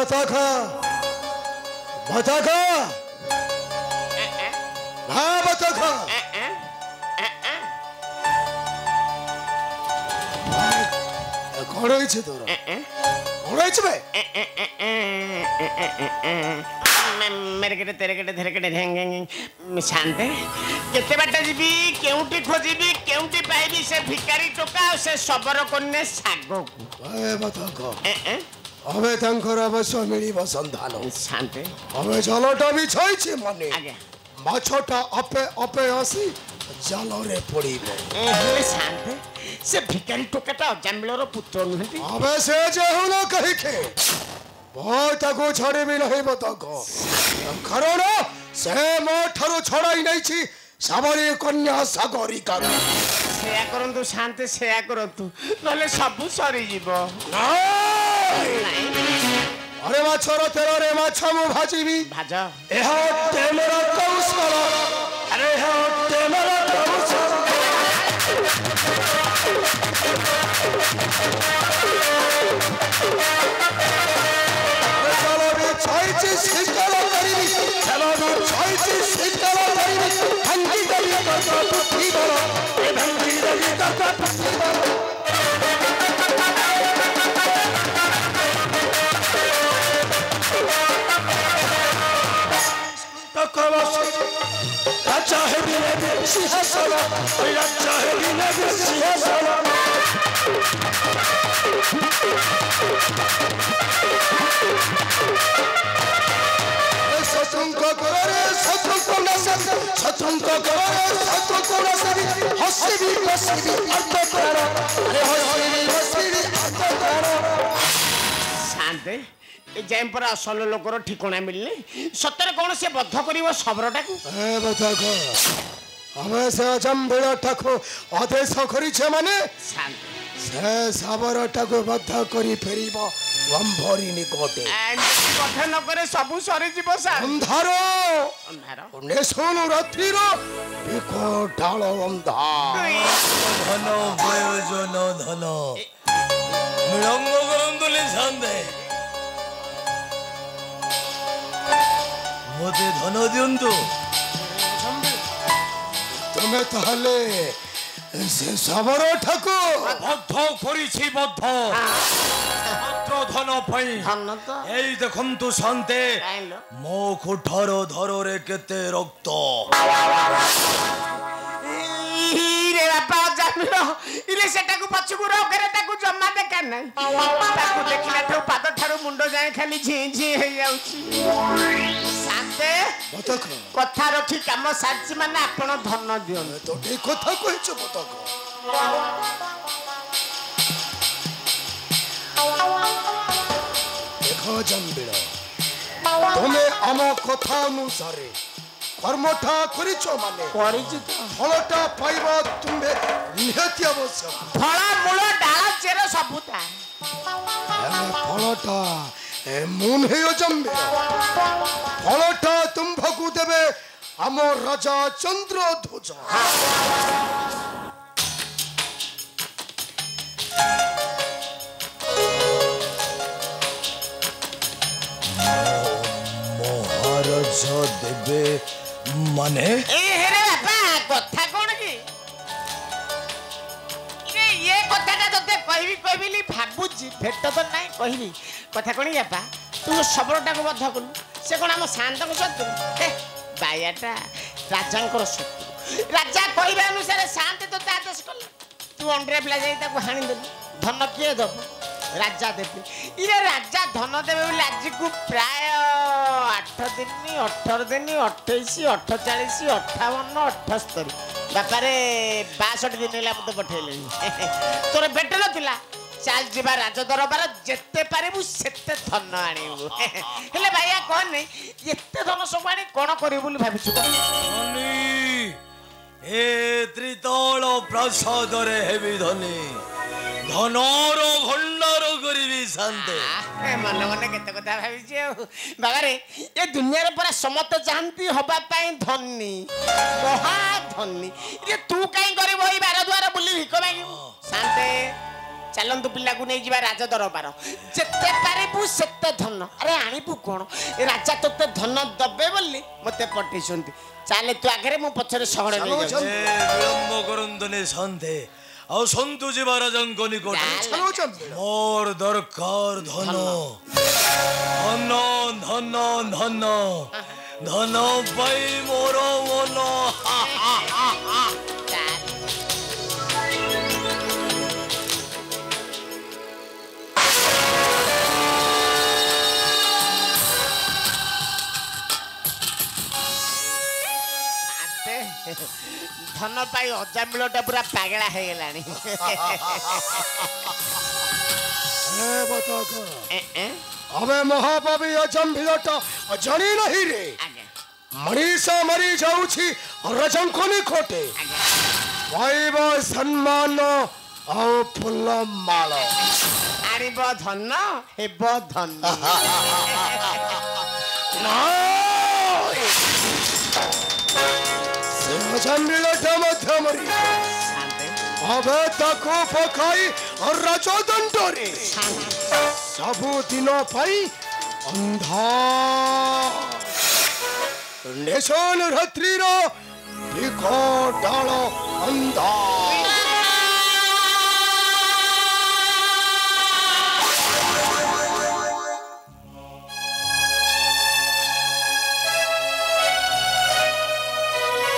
बतखा बतखा हाँ बतखा कौन है तोर कौन है बे मेरे केटे तेरे केटे तेरे केटे शांते केते बाटा जीबी केउटी खोजीबी केउटी पाइबी से भिकारी टोका से सबर कन्ने सागो ए बतखा अबे तंकर अवश्य मिली संधान शांते अबे जलटा भी छाइछे माने आगे माछटा अपे अपे आसी जाल रे पड़िबो शांते से भिकारी टोकाटा अजामिलर पुत्र नुहति अबे से जेहुना कहि के बहुत को छाड़े भी नहीं बतखा कारण से मो ठारो छड़ाई नहीं छी साबरी कन्या सागरिका सेया करंतु शांते सेया करंतु नले सब सरी जीवो अरे माछर तेरा रे माछ मु भाजीबी भाज एहा तेमेरा कौशल अरे एहा तेमेरा कौशल चलो भी छाइची सिकल करिबी चलो भी छाइची सिकल करिबी भंगी दली करता पुठी बलो ए भंगी दली करता पुठी बलो राजा है बिना सिंहासन राजा है बिना सिंहासन शत्रुंक करो रे शत्रुंक नशक शत्रुंक करो रे शत्रुंक नशक हंसी भी बसी भी अर्थ करो अरे हंसी भी बसी भी अर्थ करो शांते ए जाम पर असल लोकर ठिकाना मिलने सତରେ कौन से बद्ध करिवो सबरटा को ए बतखा हमें से अजम्बेड़ ठाको आदेश करिछे माने शांते से साबरटा को बद्ध करी फेरिबो वंभरी निकटे कथा न करे सब सरी जीव अंधारो अंधार नेसोन रात्रिरो विकटाल अंधार धन प्रयोजन धन विलंब करंतुले शांते मते धन दियंतु तुम्हें ताहले से साबर ठाको बद्ध करिछि बद्ध मात्र धन पई धन तो एई देखंतु शांते काइलो मो कोठर धରରେ केते रक्त रे बापा जामिलो इले सेटा को पछु को रोकरे ताकू जम्मा देखा नै ताकू देखिला तो पाद ठारो मुंडो जाय खाली झी झी हे जाउची शांते बतखा कथा रखी काम साची माने आपण धन दियो तो ठीक कथा कहिछ बतखा देखो जम्बिड़ तुम्हें आम कथा अनुसारे कर्मठा करिछो माने करिछि तो फलटा पाइबा तुम्हे निहति आवश्यक फळ मूल डाल चेर सबुता फलटा ए मुन हे जम्बिड़ फलटा तुम्भकु देबे आम राजा चंद्रध्वज महाराज देवे माने ए हेरे बापा कथा कोन की ये कथाटा तते कहबिली भाबुची भेट तो नहीं कहबी कथा कोन बापा तू सबरटा को बद्ध कलु से कोन हम शांत को शत्रु हे बायाटा राजांकर शत्रु राजा कहबे अनुसार शांत तो आदेश कल तू अंडरे पिला जाई ताको हानि दे धन किए दब राजा देवे इरे राजा धन देवे बोली आज को प्राय 8 दिन 18 दिन 28 48 58 78 बापारे 62 दिन होला मते पठेले तोर बेट नथिला चाल जीवा राज दरबार जेते पारिबु सेते धन आनिबु हेले भाईया कोन नै एते धन सब आनी कोन करिबु बोली भाबिछु धनी ए त्रितल प्रसाद रे हेबी धनी धनर भंडार करिबी शांते मन मन केते कथा भाबिछि बाबा रे ए दुनिया रे पूरा समस्त जानती हबा पई धनी महा धनी ये तू काई करबो ई बार द्वार बुली भिक मागी शांते ଚାଲନ୍ତୁ ପିଲାକୁ ନେଇଯିବା ରାଜ ଦରବାର ଯେତେ ପାରିବୁ ସେତେ ଧନ ଆରେ ଆଣିବୁ କ'ଣ ଏ ରାଜା ତୋତେ ଧନ ଦବେ ବୋଲି ମୋତେ ପଠେଇଛନ୍ତି ଚାଲେ ତୁ ଆଗରେ ମୁଁ ପଛରେ ଶଗଡ଼ ନେଇଯାଉଛି ବିଳମ୍ବ କରନ୍ତୁନି ସନ୍ଧେ ଆଉ ସନ୍ତୁ ଯିବା ରାଜାଙ୍କ ନିକଟ ମୋର ଦରକାର ଧନ ଧନ ଧନ ଧନ ଧନ ପାଇ ମୋର ମନ ଧନ ପାଇ ଅଜାମିଳଟା ପୁରା ପାଗଳା ହେଇଗଲାଣି अबे महापापी अजम्भिलटा जानी नहीं रे मनीषा मरी जाउछि रजंको निकोटे पाइब सम्मान औ फुल माल आनिब धन हेब धन अजम्भिलटा मध्य मरी अबे ताको पकाई रजदंड रे सबु दिन पाई अंधार नेशन रात्रि रो विकटाल अंधार